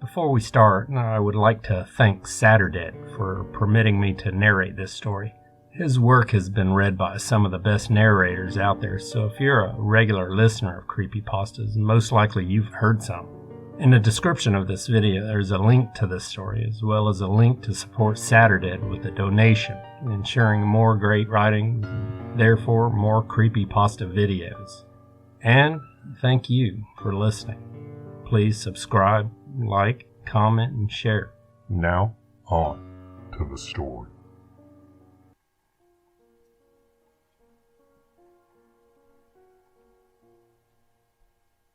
Before we start, I would like to thank Saturdead for permitting me to narrate this story. His work has been read by some of the best narrators out there, so if you're a regular listener of Creepypastas, most likely you've heard some. In the description of this video, there's a link to this story, as well as a link to support Saturdead with a donation, ensuring more great writing, therefore more Creepypasta videos. And thank you for listening. Please subscribe, like, comment, and share. Now, on to the story.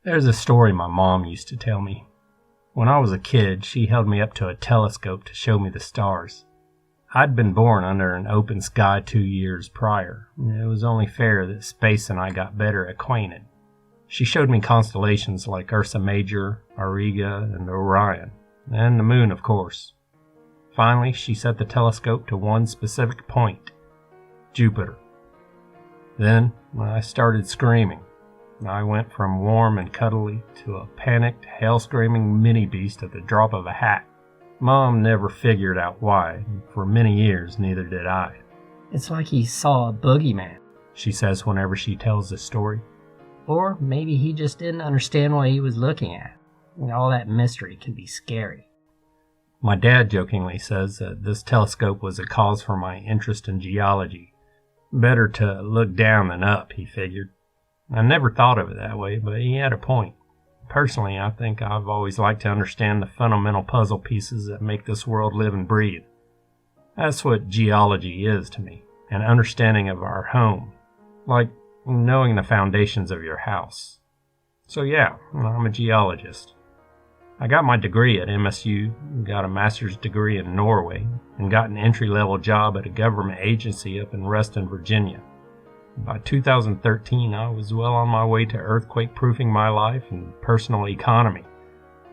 There's a story my mom used to tell me. When I was a kid, she held me up to a telescope to show me the stars. I'd been born under an open sky 2 years prior. It was only fair that space and I got better acquainted. She showed me constellations like Ursa Major, Auriga, and Orion, and the moon, of course. Finally, she set the telescope to one specific point, Jupiter. Then I started screaming. I went from warm and cuddly to a panicked, hell-screaming mini-beast at the drop of a hat. Mom never figured out why, and for many years neither did I. It's like he saw a boogeyman, she says whenever she tells this story. Or maybe he just didn't understand what he was looking at. All that mystery can be scary. My dad jokingly says that this telescope was a cause for my interest in geology. Better to look down than up, he figured. I never thought of it that way, but he had a point. Personally, I think I've always liked to understand the fundamental puzzle pieces that make this world live and breathe. That's what geology is to me, an understanding of our home, like knowing the foundations of your house. So yeah, I'm a geologist. I got my degree at MSU, got a master's degree in Norway, and got an entry-level job at a government agency up in Reston, Virginia. By 2013, I was well on my way to earthquake-proofing my life and personal economy.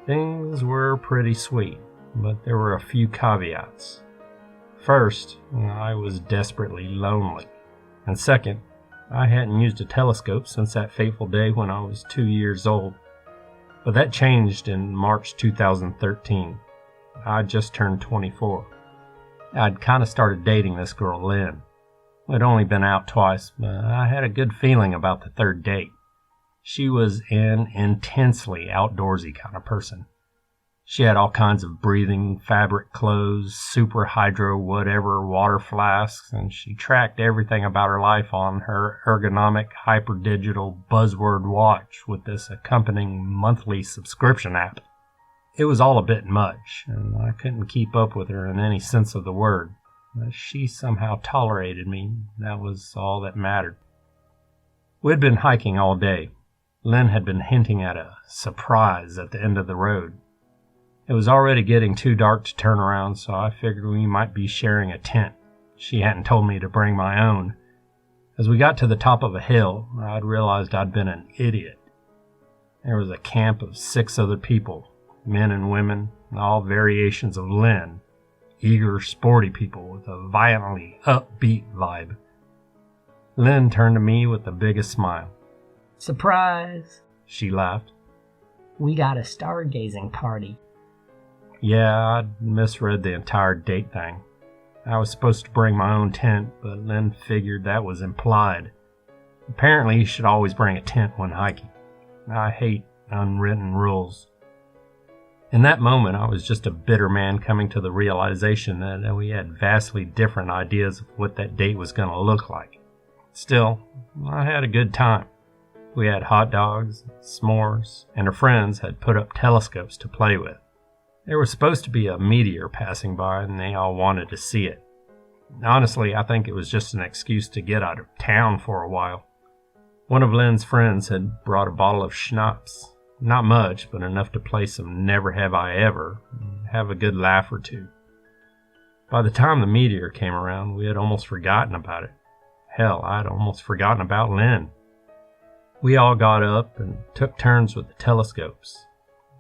Things were pretty sweet, but there were a few caveats. First, I was desperately lonely. And second, I hadn't used a telescope since that fateful day when I was 2 years old. But that changed in March 2013. I'd just turned 24. I'd kind of started dating this girl, Lynn. We'd only been out twice, but I had a good feeling about the third date. She was an intensely outdoorsy kind of person. She had all kinds of breathing fabric clothes, super hydro whatever water flasks, and she tracked everything about her life on her ergonomic hyperdigital buzzword watch with this accompanying monthly subscription app. It was all a bit much, and I couldn't keep up with her in any sense of the word. But she somehow tolerated me. That was all that mattered. We'd been hiking all day. Lynn had been hinting at a surprise at the end of the road. It was already getting too dark to turn around, so I figured we might be sharing a tent. She hadn't told me to bring my own. As we got to the top of a hill, I'd realized I'd been an idiot. There was a camp of 6 other people, men and women, all variations of Lynn. Eager, sporty people with a violently upbeat vibe. Lynn turned to me with the biggest smile. Surprise! She laughed. We got a stargazing party. Yeah, I'd misread the entire date thing. I was supposed to bring my own tent, but Lynn figured that was implied. Apparently, you should always bring a tent when hiking. I hate unwritten rules. In that moment, I was just a bitter man coming to the realization that we had vastly different ideas of what that date was going to look like. Still, I had a good time. We had hot dogs, s'mores, and her friends had put up telescopes to play with. There was supposed to be a meteor passing by, and they all wanted to see it. Honestly, I think it was just an excuse to get out of town for a while. One of Lynn's friends had brought a bottle of schnapps. Not much, but enough to play some Never Have I Ever and have a good laugh or two. By the time the meteor came around, we had almost forgotten about it. Hell, I'd almost forgotten about Lynn. We all got up and took turns with the telescopes.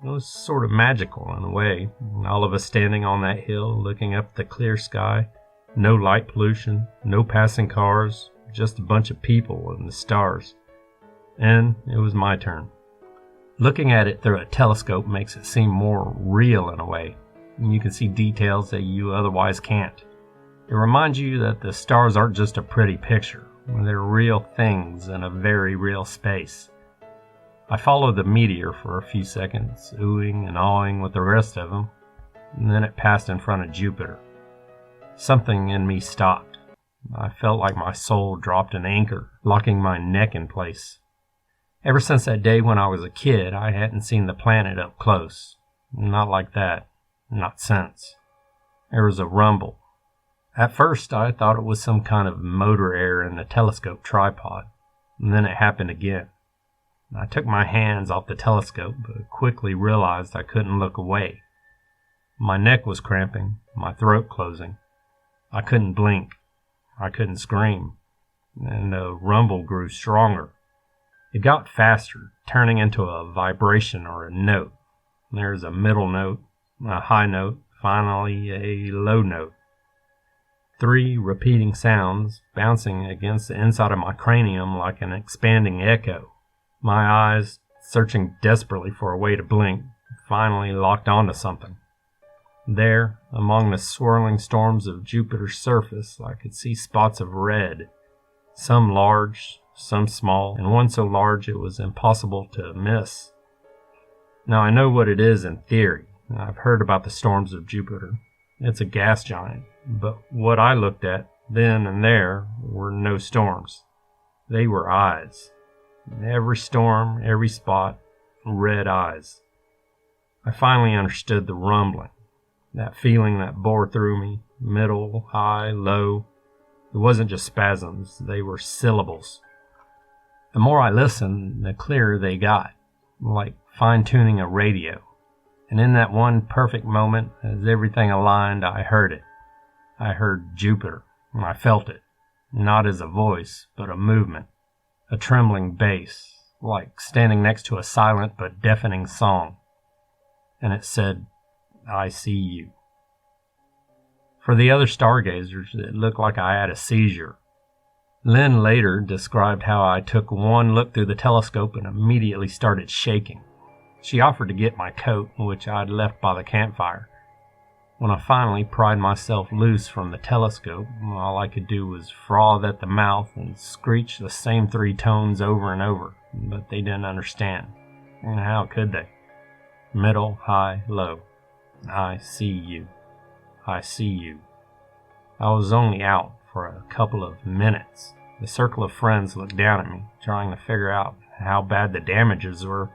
It was sort of magical in a way, all of us standing on that hill looking up at the clear sky. No light pollution, no passing cars, just a bunch of people and the stars. And it was my turn. Looking at it through a telescope makes it seem more real in a way, and you can see details that you otherwise can't. It reminds you that the stars aren't just a pretty picture, they're real things in a very real space. I followed the meteor for a few seconds, oohing and awing with the rest of them, and then it passed in front of Jupiter. Something in me stopped. I felt like my soul dropped an anchor, locking my neck in place. Ever since that day when I was a kid, I hadn't seen the planet up close. Not like that. Not since. There was a rumble. At first, I thought it was some kind of motor error in the telescope tripod, and then it happened again. I took my hands off the telescope, but quickly realized I couldn't look away. My neck was cramping, my throat closing. I couldn't blink. I couldn't scream. And the rumble grew stronger. It got faster, turning into a vibration or a note. There's a middle note, a high note, finally a low note. 3 repeating sounds bouncing against the inside of my cranium like an expanding echo. My eyes, searching desperately for a way to blink, finally locked onto something. There, among the swirling storms of Jupiter's surface, I could see spots of red, some large, some small, and one so large it was impossible to miss. Now I know what it is in theory. I've heard about the storms of Jupiter. It's a gas giant, but what I looked at then and there were no storms. They were eyes. Every storm, every spot, red eyes. I finally understood the rumbling, that feeling that bore through me, middle, high, low. It wasn't just spasms, they were syllables. The more I listened, the clearer they got, like fine-tuning a radio. And in that one perfect moment, as everything aligned, I heard it. I heard Jupiter, and I felt it, not as a voice, but a movement, a trembling bass, like standing next to a silent but deafening song. And it said, "I see you." For the other stargazers, it looked like I had a seizure. Lynn later described how I took one look through the telescope and immediately started shaking. She offered to get my coat, which I'd left by the campfire. When I finally pried myself loose from the telescope, all I could do was froth at the mouth and screech the same 3 tones over and over, but they didn't understand. And how could they? Middle, high, low. I see you. I see you. I was only out for a couple of minutes. The circle of friends looked down at me, trying to figure out how bad the damages were.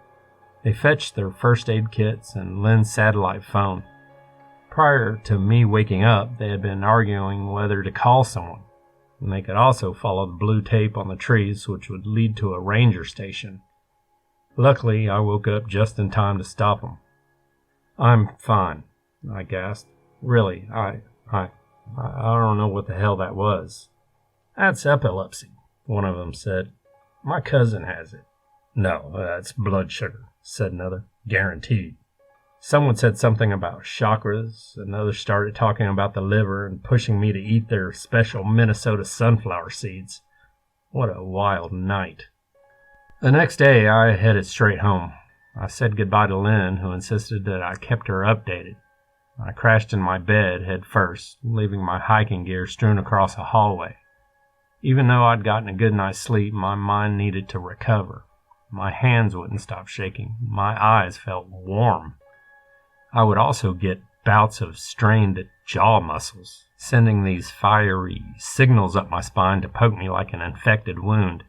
They fetched their first aid kits and Lynn's satellite phone. Prior to me waking up, they had been arguing whether to call someone, and they could also follow the blue tape on the trees, which would lead to a ranger station. Luckily, I woke up just in time to stop them. "I'm fine," I gasped. "Really, I don't know what the hell that was." "That's epilepsy," one of them said. "My cousin has it." "No, that's blood sugar," said another. "Guaranteed." Someone said something about chakras, another started talking about the liver and pushing me to eat their special Minnesota sunflower seeds. What a wild night. The next day, I headed straight home. I said goodbye to Lynn, who insisted that I kept her updated. I crashed in my bed head first, leaving my hiking gear strewn across a hallway. Even though I'd gotten a good night's sleep, my mind needed to recover. My hands wouldn't stop shaking. My eyes felt warm. I would also get bouts of strained jaw muscles, sending these fiery signals up my spine to poke me like an infected wound.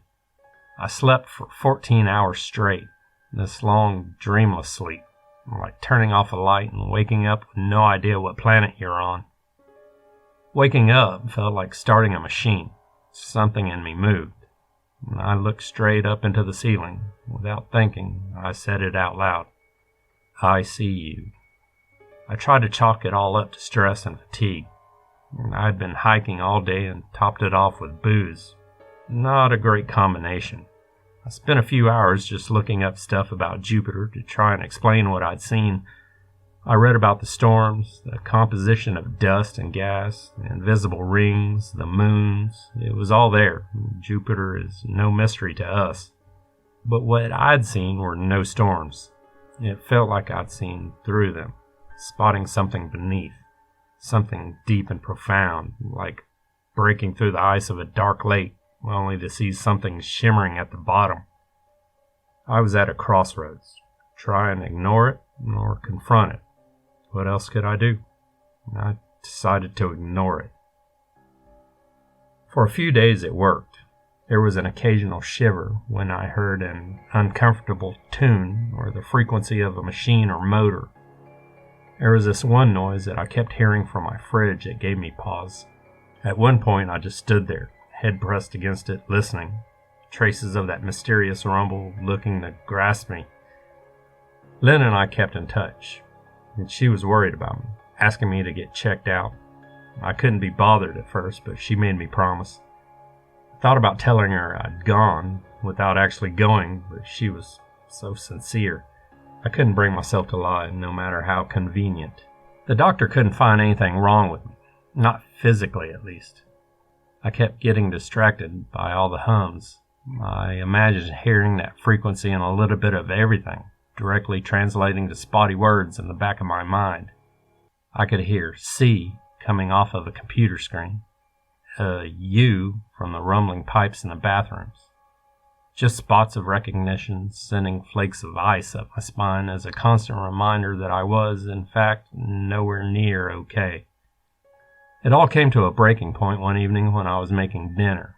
I slept for 14 hours straight, this long, dreamless sleep, like turning off a light and waking up with no idea what planet you're on. Waking up felt like starting a machine. Something in me moved. I looked straight up into the ceiling. Without thinking, I said it out loud. "I see you." I tried to chalk it all up to stress and fatigue. I'd been hiking all day and topped it off with booze. Not a great combination. I spent a few hours just looking up stuff about Jupiter to try and explain what I'd seen. I read about the storms, the composition of dust and gas, the invisible rings, the moons. It was all there. Jupiter is no mystery to us. But what I'd seen were no storms. It felt like I'd seen through them, spotting something beneath, something deep and profound, like breaking through the ice of a dark lake, only to see something shimmering at the bottom. I was at a crossroads. Try and ignore it or confront it. What else could I do? I decided to ignore it. For a few days it worked. There was an occasional shiver when I heard an uncomfortable tune or the frequency of a machine or motor. There was this one noise that I kept hearing from my fridge that gave me pause. At one point I just stood there, head pressed against it, listening. Traces of that mysterious rumble looking to grasp me. Lynn and I kept in touch, and she was worried about me, asking me to get checked out. I couldn't be bothered at first, but she made me promise. I thought about telling her I'd gone without actually going, but she was so sincere. I couldn't bring myself to lie, no matter how convenient. The doctor couldn't find anything wrong with me, not physically at least. I kept getting distracted by all the hums. I imagined hearing that frequency and a little bit of everything, directly translating to spotty words in the back of my mind. I could hear C coming off of a computer screen, U from the rumbling pipes in the bathrooms. Just spots of recognition sending flakes of ice up my spine as a constant reminder that I was, in fact, nowhere near okay. It all came to a breaking point one evening when I was making dinner.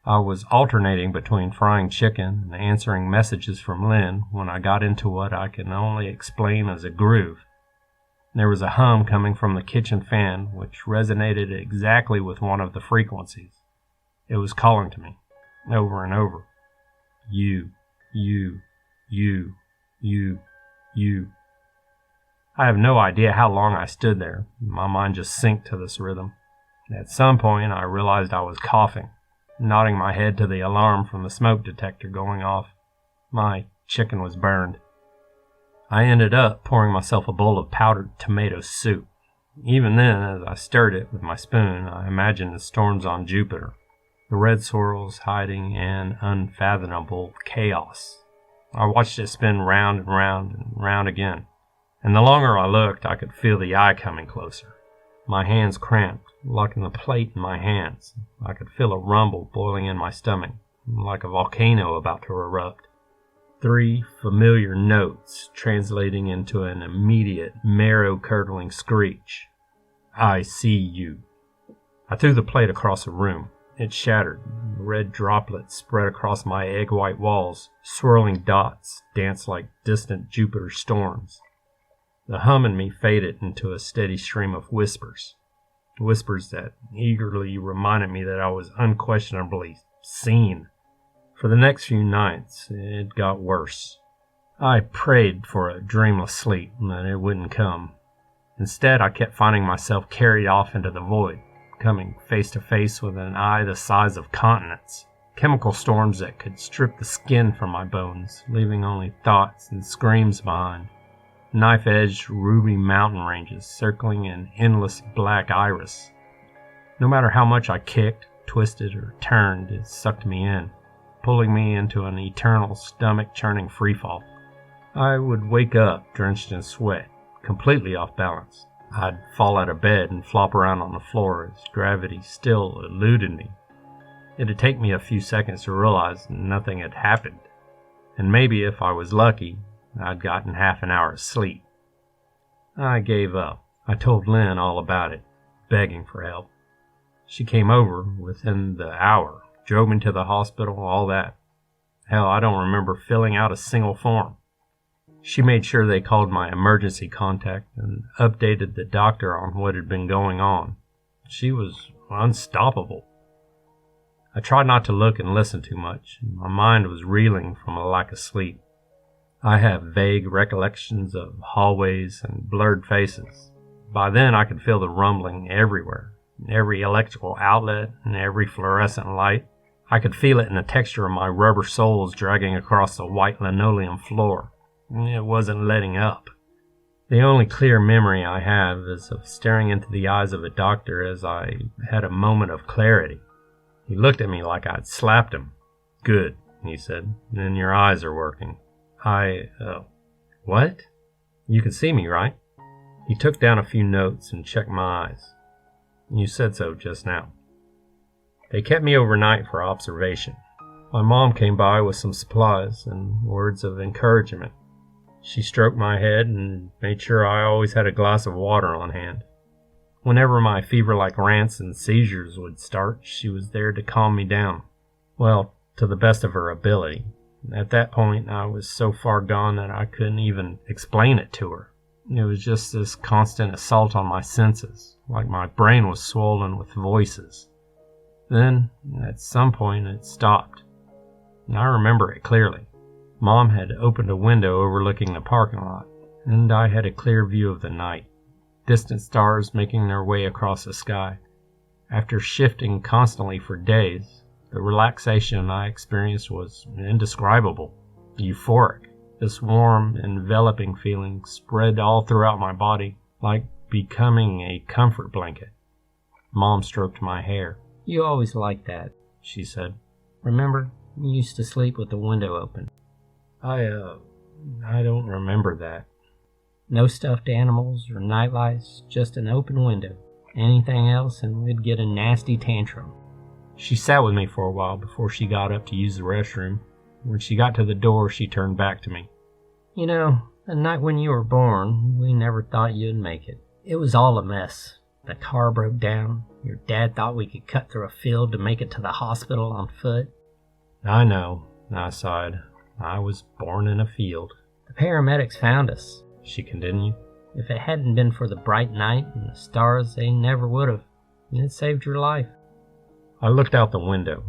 I was alternating between frying chicken and answering messages from Lynn when I got into what I can only explain as a groove. There was a hum coming from the kitchen fan which resonated exactly with one of the frequencies. It was calling to me, over and over. You. I have no idea how long I stood there. My mind just synced to this rhythm. At some point I realized I was coughing, nodding my head to the alarm from the smoke detector going off. My chicken was burned. I ended up pouring myself a bowl of powdered tomato soup. Even then, as I stirred it with my spoon, I imagined the storms on Jupiter, the red swirls hiding in unfathomable chaos. I watched it spin round and round and round again, and the longer I looked, I could feel the eye coming closer. My hands cramped, locking the plate in my hands. I could feel a rumble boiling in my stomach, like a volcano about to erupt. 3 familiar notes translating into an immediate, marrow-curdling screech. I see you. I threw the plate across the room. It shattered. Red droplets spread across my egg-white walls. Swirling dots danced like distant Jupiter storms. The hum in me faded into a steady stream of whispers. Whispers that eagerly reminded me that I was unquestionably seen. For the next few nights, it got worse. I prayed for a dreamless sleep, but it wouldn't come. Instead, I kept finding myself carried off into the void, coming face to face with an eye the size of continents. Chemical storms that could strip the skin from my bones, leaving only thoughts and screams behind. Knife-edged ruby mountain ranges circling an endless black iris. No matter how much I kicked, twisted, or turned, it sucked me in, pulling me into an eternal stomach-churning freefall. I would wake up drenched in sweat, completely off balance. I'd fall out of bed and flop around on the floor as gravity still eluded me. It'd take me a few seconds to realize nothing had happened, and maybe if I was lucky, I'd gotten half an hour of sleep. I gave up. I told Lynn all about it, begging for help. She came over within the hour, drove me to the hospital, all that. Hell, I don't remember filling out a single form. She made sure they called my emergency contact and updated the doctor on what had been going on. She was unstoppable. I tried not to look and listen too much. My mind was reeling from a lack of sleep. I have vague recollections of hallways and blurred faces. By then I could feel the rumbling everywhere, every electrical outlet and every fluorescent light. I could feel it in the texture of my rubber soles dragging across the white linoleum floor. It wasn't letting up. The only clear memory I have is of staring into the eyes of a doctor as I had a moment of clarity. He looked at me like I'd slapped him. Good. he said. "And your eyes are working." What? You can see me, right? He took down a few notes and checked my eyes. "You said so just now." They kept me overnight for observation. My mom came by with some supplies and words of encouragement. She stroked my head and made sure I always had a glass of water on hand. Whenever my fever-like rants and seizures would start, she was there to calm me down. Well, to the best of her ability. At that point, I was so far gone that I couldn't even explain it to her. It was just this constant assault on my senses, like my brain was swollen with voices. Then, at some point, it stopped. And I remember it clearly. Mom had opened a window overlooking the parking lot, and I had a clear view of the night, distant stars making their way across the sky. After shifting constantly for days, the relaxation I experienced was indescribable, euphoric. This warm, enveloping feeling spread all throughout my body, like becoming a comfort blanket. Mom stroked my hair. "You always liked that," she said. "Remember, you used to sleep with the window open." I don't remember that." No stuffed animals or nightlights, just an open window. Anything else and we'd get a nasty tantrum. She sat with me for a while before she got up to use the restroom. When she got to the door, she turned back to me. "You know, the night when you were born, we never thought you'd make it. It was all a mess. The car broke down. Your dad thought we could cut through a field to make it to the hospital on foot." "I know," I sighed. "I was born in a field." "The paramedics found us," she continued. "If it hadn't been for the bright night and the stars, they never would have. It saved your life." I looked out the window,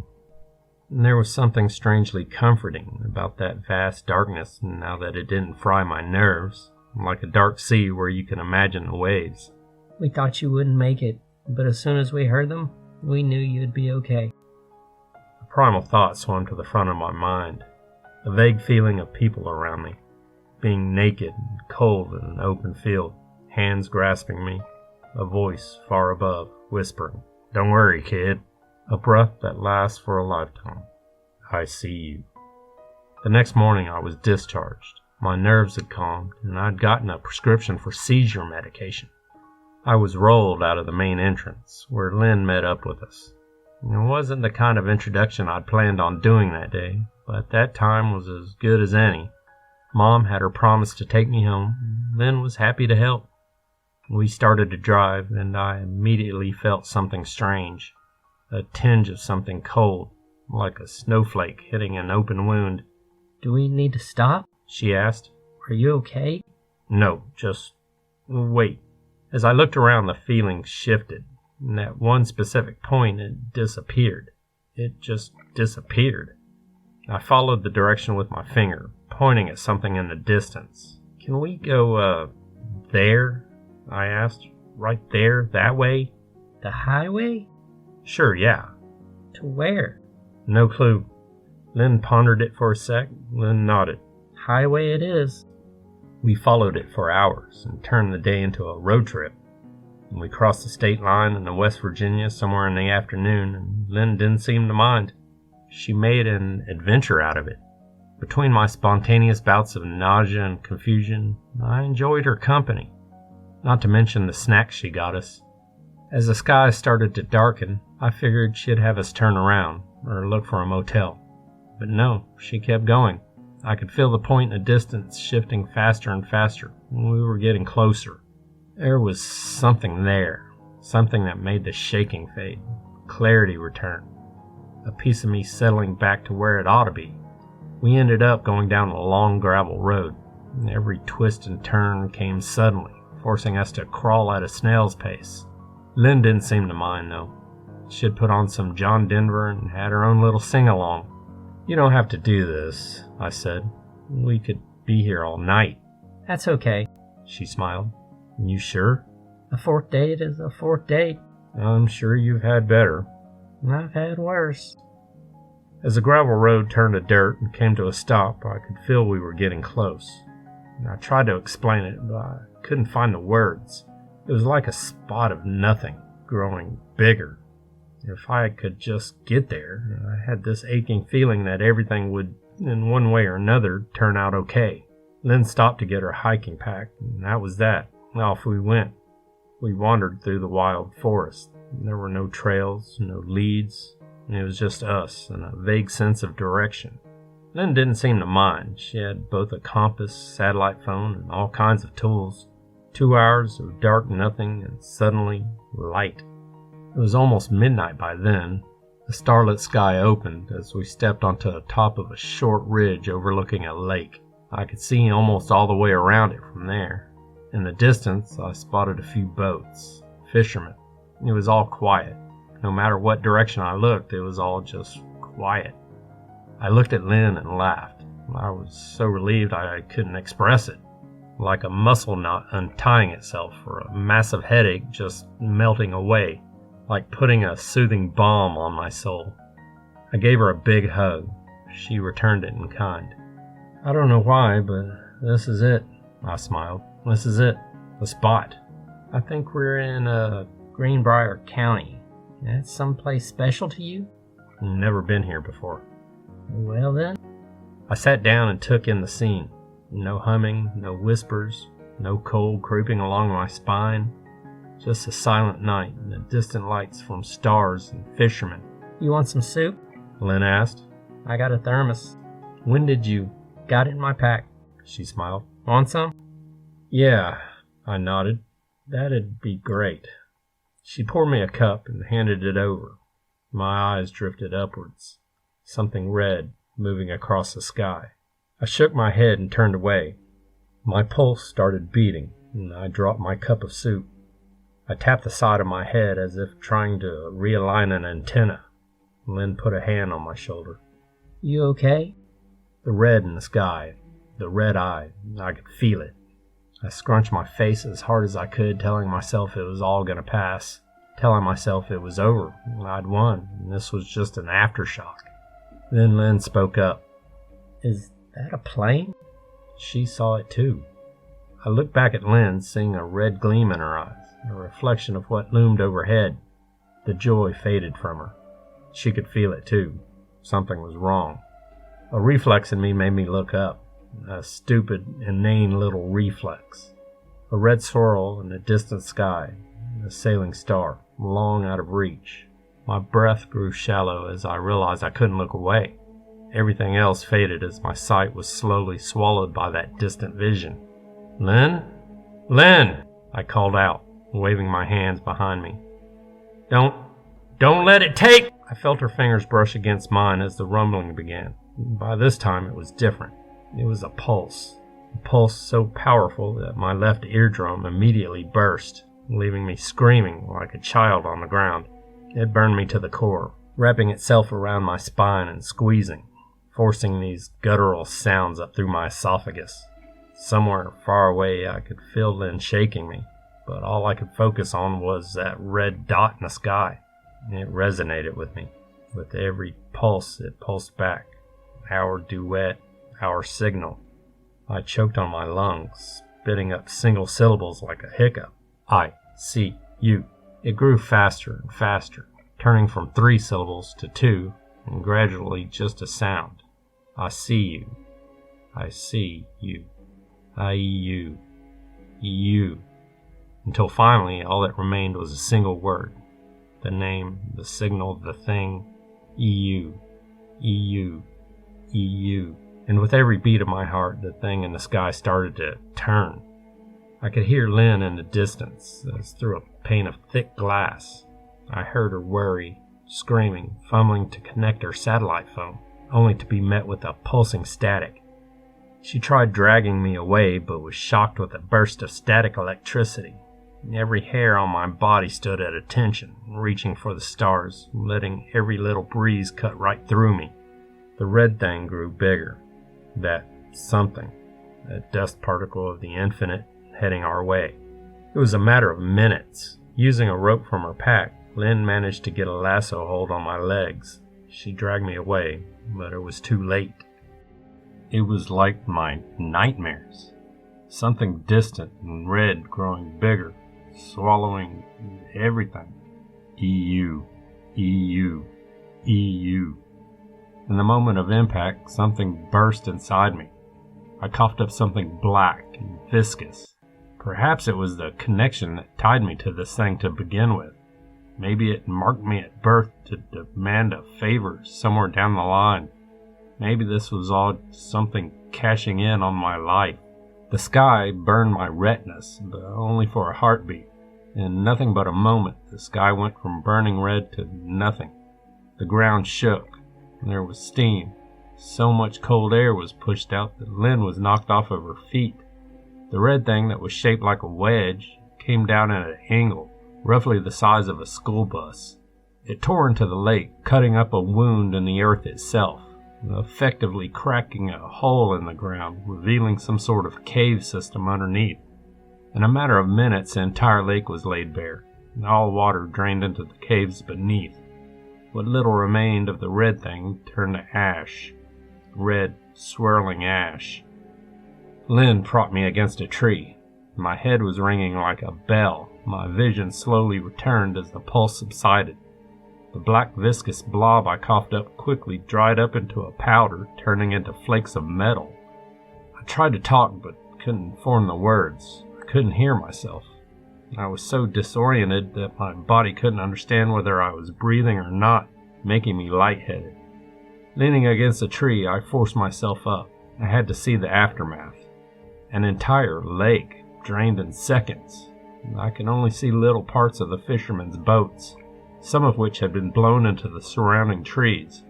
and there was something strangely comforting about that vast darkness now that it didn't fry my nerves, like a dark sea where you can imagine the waves. "We thought you wouldn't make it, but as soon as we heard them, we knew you'd be okay." A primal thought swam to the front of my mind, a vague feeling of people around me, being naked and cold in an open field, hands grasping me, a voice far above whispering, "Don't worry, kid." A breath that lasts for a lifetime. "I see you." The next morning I was discharged. My nerves had calmed, and I'd gotten a prescription for seizure medication. I was rolled out of the main entrance, where Lynn met up with us. It wasn't the kind of introduction I'd planned on doing that day, but that time was as good as any. Mom had her promise to take me home. Lynn was happy to help. We started to drive, and I immediately felt something strange. A tinge of something cold, like a snowflake hitting an open wound. "Do we need to stop?" she asked. "Are you okay?" "No, just wait." As I looked around, the feeling shifted, and at one specific point it disappeared. It just disappeared. I followed the direction with my finger, pointing at something in the distance. "Can we go, there?" I asked. "Right there, that way?" "The highway?" "Sure, yeah." "To where?" "No clue." Lynn pondered it for a sec, then nodded. "Highway it is." We followed it for hours and turned the day into a road trip. We crossed the state line into West Virginia somewhere in the afternoon, and Lynn didn't seem to mind. She made an adventure out of it. Between my spontaneous bouts of nausea and confusion, I enjoyed her company, not to mention the snacks she got us. As the sky started to darken, I figured she'd have us turn around or look for a motel. But no, she kept going. I could feel the point in the distance shifting faster and faster. We were getting closer. There was something there, something that made the shaking fade, clarity return, a piece of me settling back to where it ought to be. We ended up going down a long gravel road. Every twist and turn came suddenly, forcing us to crawl at a snail's pace. Lynn didn't seem to mind, though. She'd put on some John Denver and had her own little sing-along. "You don't have to do this," I said. "We could be here all night." "That's okay," she smiled. "You sure?" "A fourth date is a fourth date." "I'm sure you've had better." "I've had worse." As the gravel road turned to dirt and came to a stop, I could feel we were getting close. I tried to explain it, but I couldn't find the words. It was like a spot of nothing, growing bigger. If I could just get there, I had this aching feeling that everything would, in one way or another, turn out okay. Lynn stopped to get her hiking pack, and that was that. Off we went. We wandered through the wild forest. There were no trails, no leads. It was just us and a vague sense of direction. Lynn didn't seem to mind. She had both a compass, satellite phone, and all kinds of tools. 2 hours of dark nothing, and suddenly light. It was almost midnight by then. The starlit sky opened as we stepped onto the top of a short ridge overlooking a lake. I could see almost all the way around it from there. In the distance, I spotted a few boats, fishermen. It was all quiet. No matter what direction I looked, it was all just quiet. I looked at Lynn and laughed. I was so relieved I couldn't express it. Like a muscle knot untying itself, or a massive headache just melting away, like putting a soothing balm on my soul. I gave her a big hug. She returned it in kind. I don't know why, but this is it, I smiled. This is it, the spot. I think we're in Greenbrier County. That's someplace special to you? Never been here before. Well then. I sat down and took in the scene. No humming, no whispers, no cold creeping along my spine. Just a silent night and the distant lights from stars and fishermen. You want some soup? Lynn asked. I got a thermos. When did you? Got it in my pack. She smiled. Want some? Yeah, I nodded. That'd be great. She poured me a cup and handed it over. My eyes drifted upwards. Something red moving across the sky. I shook my head and turned away. My pulse started beating, and I dropped my cup of soup. I tapped the side of my head as if trying to realign an antenna. Lynn put a hand on my shoulder. You okay? The red in the sky, the red eye, I could feel it. I scrunched my face as hard as I could, telling myself it was all going to pass, telling myself it was over, I'd won, and this was just an aftershock. Then Lynn spoke up. Is that a plane? She saw it too. I looked back at Lynn, seeing a red gleam in her eyes, a reflection of what loomed overhead. The joy faded from her. She could feel it too. Something was wrong. A reflex in me made me look up. A stupid, inane little reflex. A red swirl in the distant sky. A sailing star, long out of reach. My breath grew shallow as I realized I couldn't look away. Everything else faded as my sight was slowly swallowed by that distant vision. Lynn? Lynn! I called out, waving my hands behind me. Don't let it take! I felt her fingers brush against mine as the rumbling began. By this time it was different. It was a pulse so powerful that my left eardrum immediately burst, leaving me screaming like a child on the ground. It burned me to the core, wrapping itself around my spine and squeezing, forcing these guttural sounds up through my esophagus. Somewhere far away I could feel Lynn shaking me, but all I could focus on was that red dot in the sky. It resonated with me. With every pulse it pulsed back. Our duet, our signal. I choked on my lungs, spitting up single syllables like a hiccup. I see you. It grew faster and faster, turning from 3 syllables to 2, and gradually just a sound. I see you. I see you. You. Until finally all that remained was a single word. The name, the signal, the thing. EU. And with every beat of my heart, the thing in the sky started to turn. I could hear Lynn in the distance, as through a pane of thick glass. I heard her worry, screaming, fumbling to connect her satellite phone, only to be met with a pulsing static. She tried dragging me away, but was shocked with a burst of static electricity. Every hair on my body stood at attention, reaching for the stars, letting every little breeze cut right through me. The red thing grew bigger. That something, a dust particle of the infinite, heading our way. It was a matter of minutes. Using a rope from her pack, Lynn managed to get a lasso hold on my legs. She dragged me away, but it was too late. It was like my nightmares. Something distant and red growing bigger, swallowing everything. EU. EU, EU. In the moment of impact, something burst inside me. I coughed up something black and viscous. Perhaps it was the connection that tied me to this thing to begin with. Maybe it marked me at birth to demand a favor somewhere down the line. Maybe this was all something cashing in on my life. The sky burned my retinas, but only for a heartbeat. In nothing but a moment, the sky went from burning red to nothing. The ground shook. There was steam. So much cold air was pushed out that Lynn was knocked off of her feet. The red thing that was shaped like a wedge came down at an angle, roughly the size of a school bus. It tore into the lake, cutting up a wound in the earth itself, effectively cracking a hole in the ground, revealing some sort of cave system underneath. In a matter of minutes, the entire lake was laid bare, and all water drained into the caves beneath. What little remained of the red thing turned to ash. Red, swirling ash. Lynn propped me against a tree. My head was ringing like a bell. My vision slowly returned as the pulse subsided. The black viscous blob I coughed up quickly dried up into a powder, turning into flakes of metal. I tried to talk, but couldn't form the words. I couldn't hear myself. I was so disoriented that my body couldn't understand whether I was breathing or not, making me lightheaded. Leaning against a tree, I forced myself up. I had to see the aftermath. An entire lake, drained in seconds. I could only see little parts of the fishermen's boats, some of which had been blown into the surrounding trees.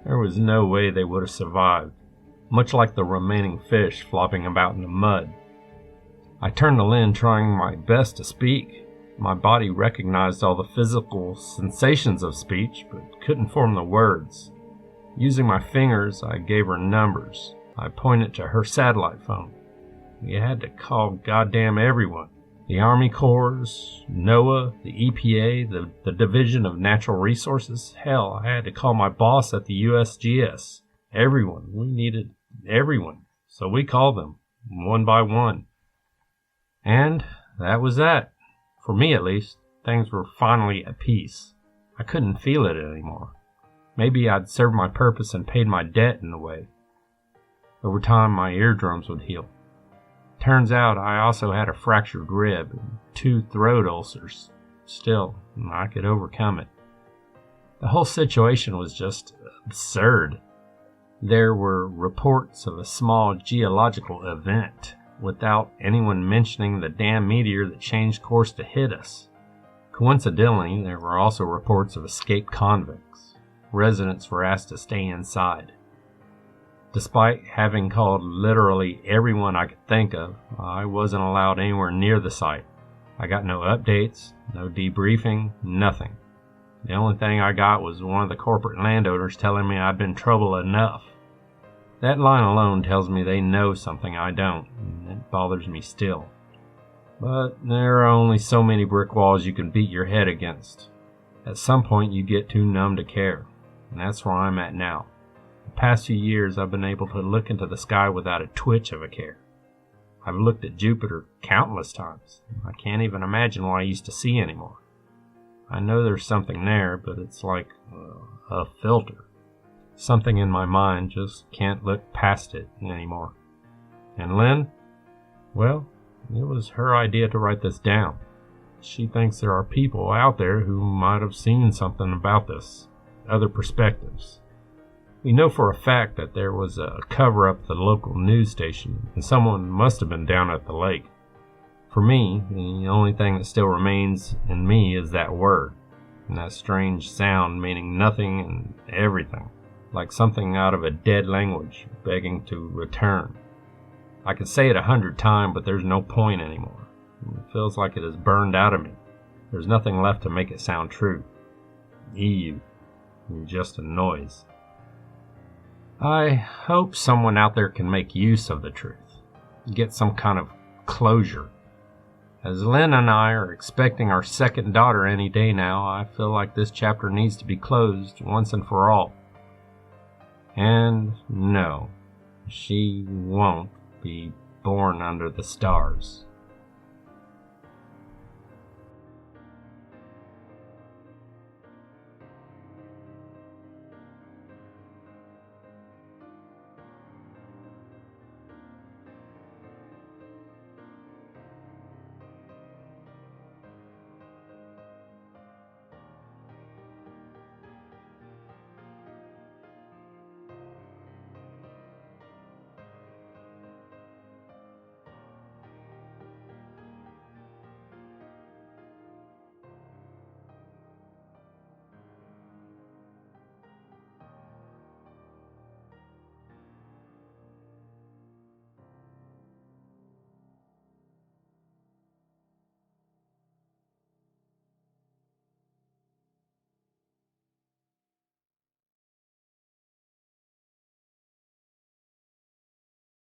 There was no way they would have survived, much like the remaining fish flopping about in the mud. I turned to Lynn, trying my best to speak. My body recognized all the physical sensations of speech, but couldn't form the words. Using my fingers, I gave her numbers. I pointed to her satellite phone. You had to call goddamn everyone. The Army Corps, NOAA, the EPA, the Division of Natural Resources. Hell, I had to call my boss at the USGS. Everyone. We needed everyone. So we called them, one by one. And that was that. For me, at least, things were finally at peace. I couldn't feel it anymore. Maybe I'd served my purpose and paid my debt in a way. Over time, my eardrums would heal. Turns out I also had a fractured rib and 2 throat ulcers. Still, I could overcome it. The whole situation was just absurd. There were reports of a small geological event, without anyone mentioning the damn meteor that changed course to hit us. Coincidentally, there were also reports of escaped convicts. Residents were asked to stay inside. Despite having called literally everyone I could think of, I wasn't allowed anywhere near the site. I got no updates, no debriefing, nothing. The only thing I got was one of the corporate landowners telling me I'd been trouble enough. That line alone tells me they know something I don't, and it bothers me still. But there are only so many brick walls you can beat your head against. At some point you get too numb to care, and that's where I'm at now. The past few years I've been able to look into the sky without a twitch of a care. I've looked at Jupiter countless times. I can't even imagine what I used to see anymore. I know there's something there, but it's like a filter. Something in my mind just can't look past it anymore. And Lynn? Well, it was her idea to write this down. She thinks there are people out there who might have seen something about this, other perspectives. We know for a fact that there was a cover-up at the local news station, and someone must have been down at the lake. For me, the only thing that still remains in me is that word, and that strange sound meaning nothing and everything, like something out of a dead language begging to return. I could say it 100 times, but there's no point anymore. It feels like it is burned out of me. There's nothing left to make it sound true. EU. Just a noise. I hope someone out there can make use of the truth. Get some kind of closure. As Lynn and I are expecting our second daughter any day now, I feel like this chapter needs to be closed once and for all. And no, she won't be born under the stars.